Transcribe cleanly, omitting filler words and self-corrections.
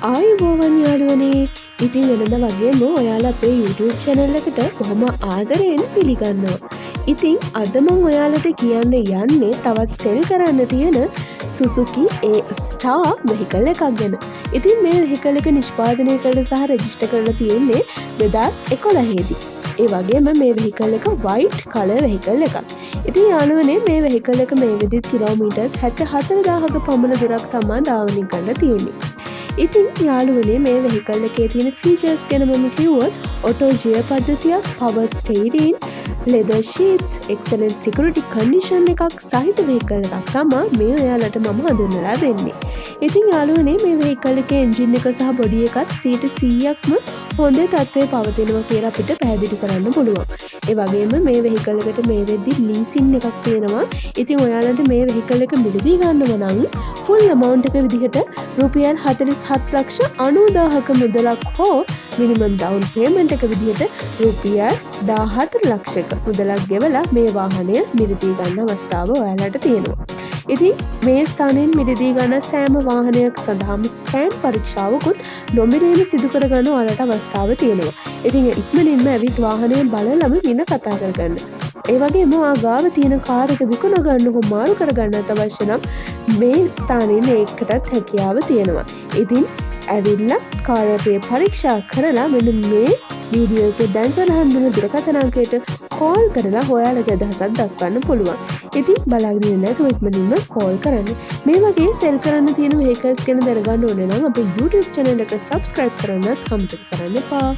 ආයුබෝවන් යාළුවනේ. ඉතින් වෙනද වගේම ඔයාලා අපේ YouTube channel එකට කොහොම ආදරයෙන් පිළිගන්නවා. ඉතින් අද මම ඔයාලට කියන්න යන්නේ තවත් සෙල් කරන්න තියෙන Suzuki A-Star vehicle එකක් ගැන. ඉතින් මේ vehicle එක නිෂ්පාදනය කරලා සහ රෙජිස්ටර් කරලා තියෙන්නේ 2011 දී. ඒ වගේම මේ vehicle එක white color vehicle එකක්. ඉතින් යාළුවනේ මේ vehicle එක මේ විදිහට කිලෝමීටර්ස් 74000ක පමණ දුරක් තමයි ධාවනය කරලා තියෙන්නේ. ඉතින් යාළුවනේ මේ vehicle එකේ තියෙන features ගැන මම කිව්වොත් auto gear පද්ධතියක්, power steering, leather sheets, excellent security condition එකක් සහිත vehicle එකක් තමයි මේ ඔයාලට මම හඳුන්වලා දෙන්නේ. ඉතින් යාළුවනේ මේ vehicle එකේ engine එක සහ body එකත් 100%ක්ම හොඳ තත්ත්වයේ පවතිනවා කියලා අපිට පැහැදිලි කරන්න පුළුවන්. ඒ වගේම මේ vehicle එකට මේ වෙද්දි leasing එකක් තියෙනවා. ඉතින් ඔයාලට මේ vehicle එක මිලදී ගන්නව නම් full amount එක විදිහට රුපියල් 47,90,000ක මුදලක් හෝ minimum down payment එක විදිහට රුපියල් 14 ලක්ෂයක මුදලක් ගෙවලා මේ වාහනය මිලදී ගන්න අවස්ථාව ඔයාලට තියෙනවා. ඉතින් මේ ස්ථානයෙන් මිලදී ගන්න සෑම වාහනයක් සඳහාම ස්කෑන් පරීක්ෂාවකුත් නොමිලේම සිදු කරගන්න ඔයාලට අවස්ථාව තියෙනවා. ඉතින් ඉක්මනින්ම ඇවිත් වාහනය බලලම මිල කතා කරගන්න. ඒ වගේම ආගාව තියෙන කාර් එක විකුණ ගන්න හෝ මාරු කරගන්නත් අවශ්‍ය නම් මේ ස්ථානයෙන් ඒකටත් හැකියාව තියෙනවා. ඉතින් ඇවිල්ලා කාර් එකේ පරීක්ෂා කරලා මෙන්න මේ වීඩියෝ එකේ දැන් සඳහන් වෙන දුරකථන අංකයට කෝල් කරලා ඔයාලගේ අදහසක් දක්වන්න පුළුවන්. ඉතින් බලාගෙන ඉන්න නැතුව ඉක්මනින්ම කෝල් කරන්න. මේ වගේ සෙල් කරන්න තියෙන vehicles ගැන දැනගන්න ඕනේ නම් අපේ YouTube channel එක subscribe කරන්නත් අමතක කරන්න එපා.